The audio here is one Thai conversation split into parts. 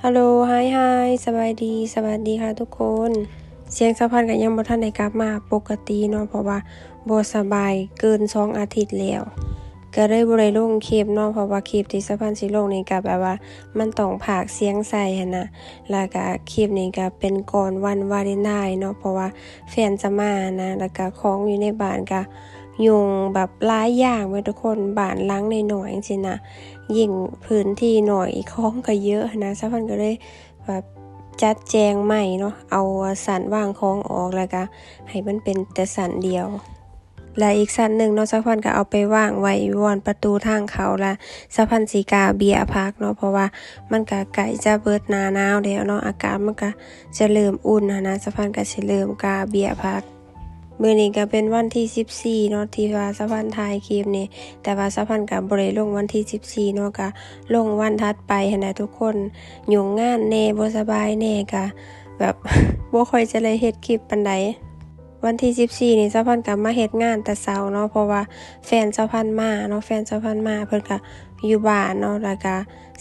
ฮัลโหลไฮสบายดีสวัสดีค่ะทุกคนเสียงสะพานกันยังบ่ทันได้กลับมาปกติเนาะเพราะว่าบ่สบายเกิน2อาทิตย์แล้วก็เลยบ่ได้ลงคลิปเนาะเพราะว่าคลิปที่สะพานสิลงนี่ก็แบบว่ามันต้องพากย์เสียงใส่หันนะแล้วก็คลิปนี้ก็เป็นก่อนวันวาเลนไทน์เนาะเพราะว่าแฟนจะมานะแล้วก็ของอยู่ในบ้านก็ยุงแบบหลายอย่างเว้ยทุกคนบ้านหลังน้อยๆจังซี่นะยิ่งพื้นที่น้อยของก็เยอะนะสะพานก็เลยแบบจัดแจงใหม่เนาะเอาสันวางของออกแล้วก็ให้มันเป็นแต่สันเดียวและอีกสันหนึ่งเนาะสะพานก็เอาไปวางไว้อยู่บนประตูทางเขาละสะพานสีกาเบียพักเนาะเพราะว่ามันก็ใกล้จะเบิดหน้าหนาวแล้วเนาะอากาศมันก็จะเริ่มอุ่นนะสะพานก็สิเริ่มกาเบียพักมื้อนี้ก็เป็นวันที่14เนาะที่ว่าสะพานถ่ายคลิปนี้แต่ว่าสะพานก็บ่ได้ลงวันที่14เนาะก็ลงวันถัดไปหั้นน่ะทุกคนยุ่งงานแน่บ่สบายแน่ก็แบบ บ่ค่อยจะได้เฮ็ดคลิปปานใดวันที่14นี่สะพานก็มาเฮ็ดงานแต่เช้าเนาะเพราะว่าแฟนสะพานมาเนาะแฟนสะพานมาเพิ่นก็อยู่บ้านเนาะแล้วก็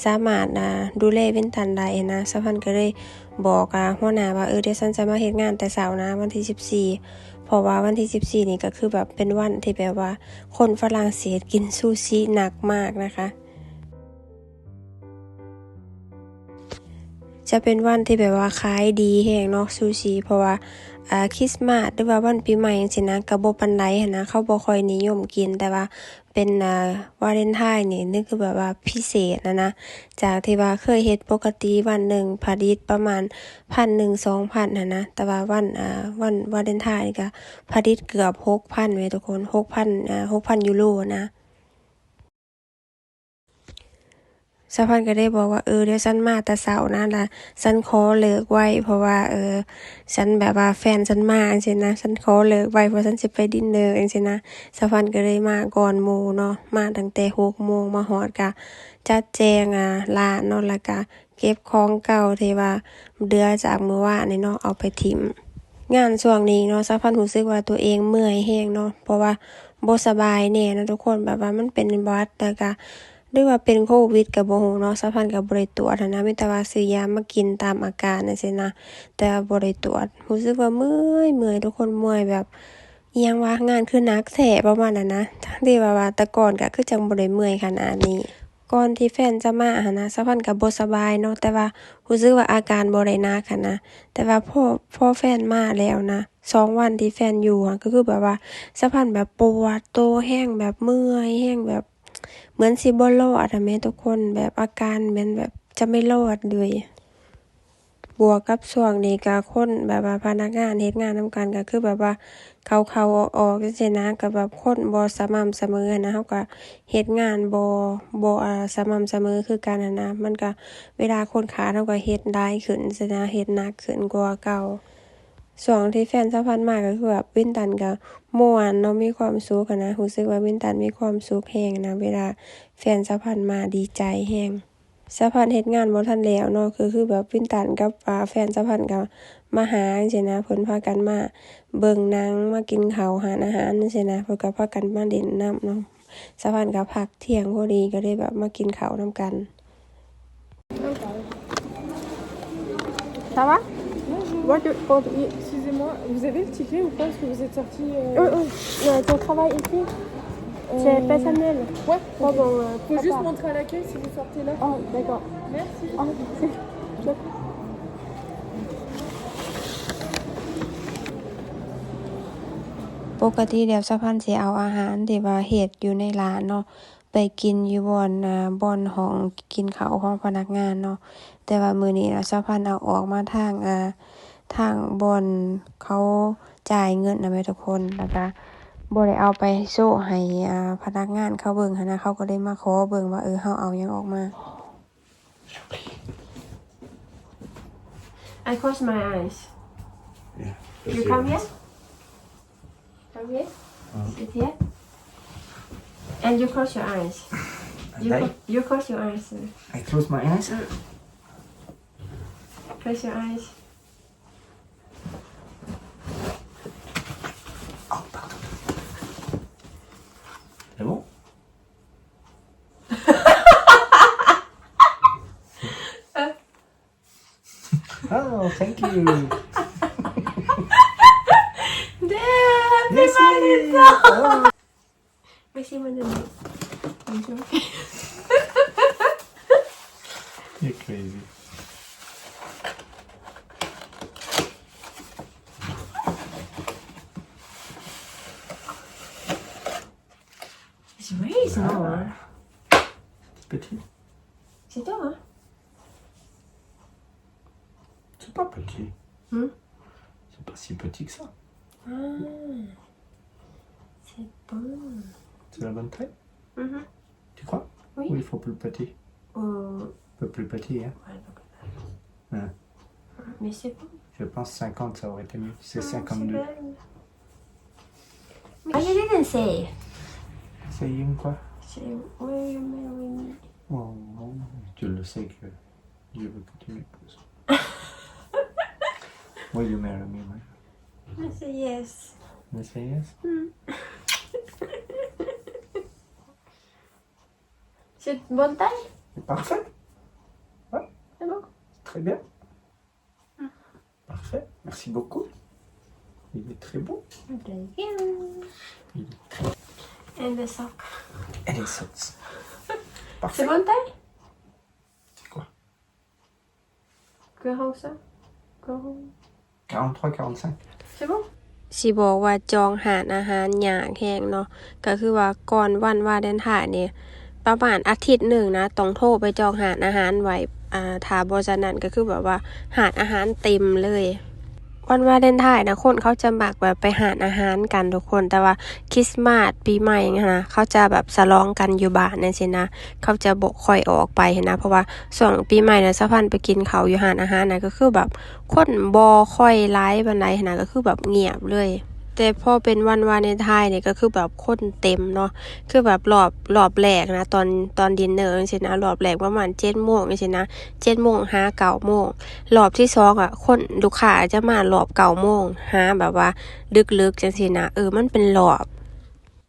สามารถดูแลวินตันได้นะสะพานก็เลยบอกหัวหน้าว่าเดี๋ยวฉันจะมาเฮ็ดงานแต่เช้านะวันที่14เพราะว่าวันที่14นี่ก็คือแบบเป็นวันที่แบบว่าคนฝรั่งเศสกินซูชิหนักมากนะคะจะเป็นวันที่แบบว่าขายดีแฮงเนาะซูชิเพราะว่าคริสต์มาสหรือว่าวันปีใหม่จังซี่นะก็บ่ปานใดหั้นนะเขาบ่ค่อยนิยมกินแต่ว่าเป็นวาเลนไทน์นี่คือแบบว่าพิเศษนะจากที่ว่าเคยเฮ็ดปกติวันหนึ่งผลิตประมาณ 1,000-2,000 หั้นนะแต่ว่าวันวาเลนไทน์นี่ก็ผลิตเกือบ 6,000 เว้ยทุกคน 6,000 ยูโรนะ สะพานก็ได้บอกว่าเดี๋ยวฉันมาแต่เช้านะล่ะฉันขอเลิกไว้เพราะว่าฉันแบบว่าแฟนฉันมาจังซี่นะฉันขอเลิกไว้เพราะฉันสิไปดินเนอร์จังซี่นะสะพานก็เลยมาก่อนหมู่เนาะมาตั้งแต่ 6 โมงมาฮอดก็จัดแจงร้านเนาะแล้วก็เก็บของเก่าที่ว่าเหลือจากมื้อวานนี่เนาะเอาไปถิ้มงานช่วงนี้เนาะสะพานรู้สึกว่าตัวเองเมื่อยแรงเนาะเพราะว่าบ่สบายแน่นะทุกคนแบบว่ามันเป็นหวัดแล้วก็หรือว่าเป็นโควิดก็บ่ฮู้เนาะสะพานก็บ่ได้ตรวจหั้นนะมีแต่ว่าซื้อยามากินตามอาการจังซี่นะแต่ว่าบ่ได้ตรวจรู้สึกว่าเมื่อยทุกคนเมื่อยแบบอิหยังวะงานคือหนักแท้ประมาณนั้นนะทั้งที่ว่าแต่ก่อนก็คือจังบ่ได้เมื่อยขนาดนี้ก่อนที่แฟนจะมาหั้นนะสะพานก็บ่สบายเนาะแต่ว่ารู้สึกว่าอาการบ่ได้หนักหั้นนะแต่ว่าพอแฟนมาแล้วนะ2วันที่แฟนอยู่ก็คือแบบว่าสะพานแบบปวดโตแรงแบบเมื่อยแรงแบบเหมือนสิบ่รอดอะแม่ทุกคนแบบอาการเหมือนแบบจะไม่รอดเลยบวกกับช่วงนี้ก็คนแบบว่าพนักงานเฮ็ดงานนำกันก็คือแบบว่าเข้าๆออกๆจังซี่นะก็แบบคนบ่สม่ำเสมอนะเราก็เฮ็ดงานบ่สม่ำเสมอคือกันนะมันก็เวลาคนขาดเราก็เฮ็ดหลายขึ้นจังซี่นะเฮ็ดหนักขึ้นกว่าเก่าช่วงที่แฟนสะพานมาก็คือแบบวินตันก็ม่วนเนาะมีความสุขนะรู้สึกว่าวินตันมีความสุขแรงนะเวลาแฟนสะพานมาดีใจแรงสะพานเฮ็ดงานบ่ทันแล้วเนาะคือแบบวินตันกับแฟนสะพานก็มาหาจังซี่นะเพิ่นพากันมาเบิ่งหนังมากินข้าวหาอาหารจังซี่นะเพิ่นก็พากันมาเล่นน้ำเนาะสะพานก็พักเที่ยงพอดีก็เลยแบบมากินข้าวนำกัน Ça va? Excusez-moi, vous avez le ticket ou pas? Est-ce que vous êtes sorti Ton travail ici, c'est personnel. Ouais, Bon, bon, faut juste montrer à l'accueil si vous sortez là. Oh, d'accord. Merci. Oh, merci. ปกติแล้วสะพานสิเอาอาหารที่ว่าเฮ็ดอยู่ในร้านเนาะไปกินอยู่บ่อนห้องกินข้าวของพนักงานเนาะแต่ว่ามื้อนี้สะพานเอาออกมาทางบ่อนเขาจ่ายเงินนะแม่ทุกคนแล้วก็บ่ได้เอาไปโชว์ให้พนักงานเขาเบิ่งหั้นนะเขาก็เลยมาขอเบิ่งว่าเฮาเอาหยังออกมา I close my eyes. Yeah. You come here? Come here? Sit here? And you close your eyes. You close your eyes. I close my eyes. Close your eyes. Oh, pardon. C'est bon? Oh, thank you. Dad, Yes, oh. Merci, mon ami. Bonjour. You're crazy. It's very small. Petit. C'est toi, hein? C'est pas petit. C'est pas si petit que ça. Ah, c'est bon. C'est la bonne taille? Tu crois? Oui. Ou il faut plus petit? Un peu plus petit, hein? Ouais, mais c'est bon. Je pense 50, ça aurait été mieux. C'est Ah, 52. c'est belle. Ah, je didn't say. C'est une quoi? C'est Will you marry me? Oh, tu le sais que je veux que tu m'épouses. Will you marry me, man? I say yes. You say yes? C'est une bonne taille? C'est parfait. Ouais, C'est bon? très bien. Parfait. Merci beaucoup. Il est très beau. Thank you. Il est très... And the sock. Et les socks. C'est Parfait. bonne taille? C'est quoi? Que rend ça? Que rond? 43, 45. C'est bon? สิบอกว่าจองหารอาหารยากแฮงเนาะก็คือว่าก่อนวันวาเลนไทน์นี่ประมาณอาทิตย์หนึ่งนะต้องโทรไปจองหารอาหารไว้ถ้าบ่ฉะนั้นก็คือแบบว่าหารอาหารเต็มเลยวันวาเลนไทน์นะคนเขาจะมักแบบไปหารอาหารกันทุกคนแต่ว่าคริสต์มาสปีใหม่นะเขาจะแบบฉลองกันอยู่บ้านจังซี่นะเขาจะบ่ค่อยออกไปนะเพราะว่าช่วงปีใหม่น่ะสะพันไปกินข้าวอยู่หารอาหารน่ะก็คือแบบคนบ่ค่อยหลายปานใดนะก็คือแบบเงียบเลยแต่พอเป็นวันวาเลนไทน์นี่ก็คือแบบคนเต็มเนาะคือแบบรอบแรกนะตอนดินเนอร์จังซี่นะรอบแรกประมาณ 7:00 นจังซี่นะ 7:00 นหา 9:00 นรอบที่2อ่ะคนลูกค้าจะมารอบ 9:00 นหาแบบว่าดึกๆจังซี่นะมันเป็นรอบ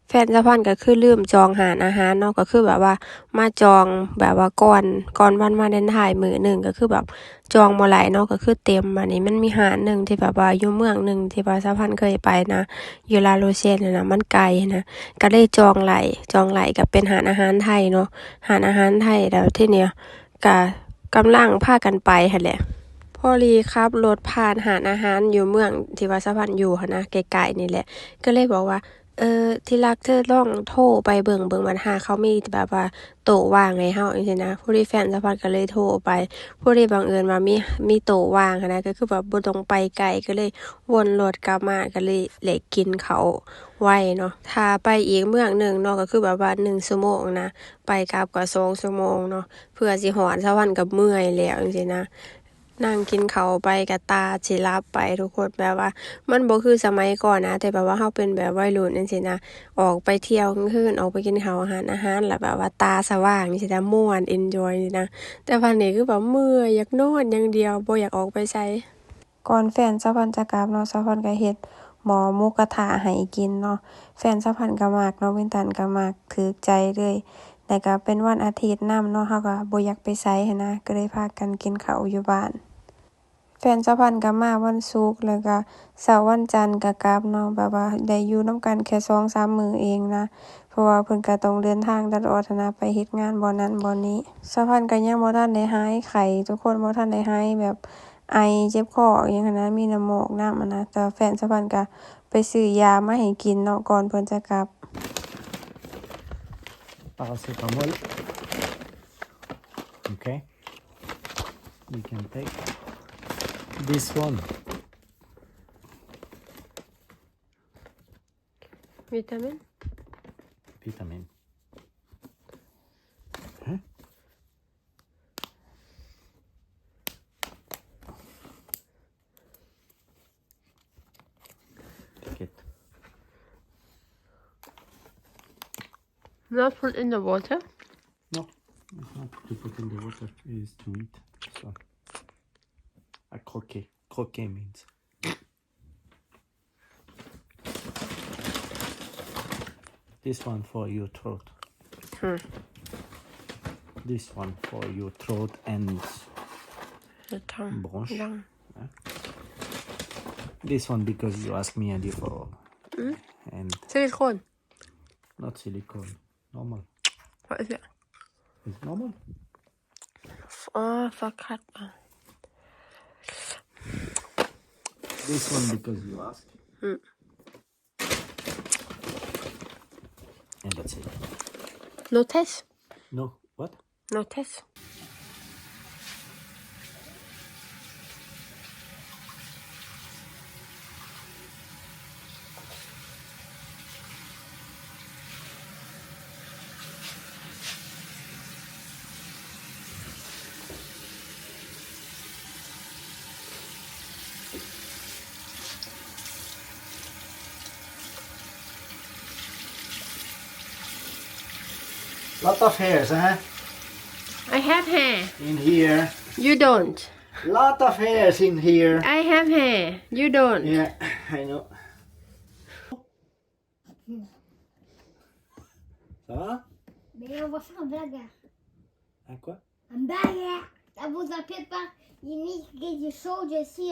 แฟนสะพันก็คือลืมจองหารอาหารเนาะก็คือแบบว่ามาจองแบบว่าก่อนวันวาเลนไทน์มื้อนึงก็คือแบบจองบ่หลายเนาะก็คือเต็มอันนี้มันมีหารนึงที่แบบว่าอยู่เมืองนึงที่ว่าสะพันเคยไปนะอยู่ลาโรเชนน่ะมันไกลนะก็เลยจองหลายก็เป็นหารอาหารไทยเนาะหารอาหารไทยแล้วทีเนี้ยก็กำลังพากันไปหั่นแหละพอลีขับรถผ่านหารอาหารอยู่เมืองที่ว่าสะพันอยู่หั่นนะไกลๆนี่แหละก็เลยบอกว่าที่รักเธอลองโทรไปเบิ่งมันหาเขามีแบบว่าโต๊ะว่างให้เฮาจังซี่นะผู้ที่แฟนสะพันก็เลยโทรไปผู้ที่บังเอิญว่ามีโต๊ะว่างหั้นนะก็คือแบบบ่ต้องไปไกลก็เลยวนรถกลับมาก็เลยได้กินข้าวไว้เนาะถ้าไปอีกเมืองนึงเนาะก็คือแบบว่า1 ชั่วโมงนะไปกลับก็2 ชั่วโมงเนาะเพื่อสิฮอดสะพันก็เมื่อยแล้วจังซี่นะนั่งกินข้าวไปก็ตาสิหลับไปทุกคนแบบว่ามันบ่คือสมัยก่อนนะแต่แบบว่าเฮาเป็นแบบวัยรุ่นจังซี่นะออกไปเที่ยวกลางคืนออกไปกินข้าวอาหารแล้วแบบว่าตาสว่างจังซี่นะม่วน enjoy นี่นะแต่วันนี้คือแบบเมื่อยอยากนอนอย่างเดียวบ่อยากออกไปไสก่อนแฟนสะพันจะกลับเนาะสะพันก็เฮ็ดหม้อหมูกระทะให้กินเนาะแฟนสะพันก็มักเนาะวินตันก็มักถูกใจเลยแล้วก็เป็นวันอาทิตย์นำเนาะเฮาก็บ่อยากไปไสหันนะก็เลยพากันกินข้าวอยู่บ้านแฟนสะพันก็มาวันศุกร์แล้วก็เสาร์วันจันทร์ก็กลับเนาะแบบว่าได้อยู่นำกันแค่ 2-3 มื้อเองนะเพราะว่าเพิ่นก็ต้องเดินทางตลอดนะไปเฮ็ดงานบ่นั้นบ่นี้สะพันก็ยังบ่ทันได้หายไข้ทุกคนบ่ทันได้หายแบบไอเจ็บคออิหยังหั้นนะมีน้ำมูกนำนะแต่แฟนสะพันก็ไปซื้อยามาให้กินเนาะก่อนเพิ่นจะกลับ Paracétamol. Okay. You can take this one. วิตามิน Vitamin. Huh? Take it. Not put in the water No, it's not to put in the water. It is to eat. So, a croquet. Croquet means. This one for your throat. This one for your throat and the tongue Bronche. ดัง This one because you asked me and before. And ซิลิโคน not silicone. Normal. what is it It's normal. อ๋อฟักคัด This one because you asked. And that's it. no test No, what? no test Lot of hairs, huh? I have hair In here. you don't Lot of hairs in here. I have hair you don't Yeah, I know. Ça va? Mais on va faire un blague. À quoi? Un blague. Ça vous appelle pas. Il y a des soldiers ici.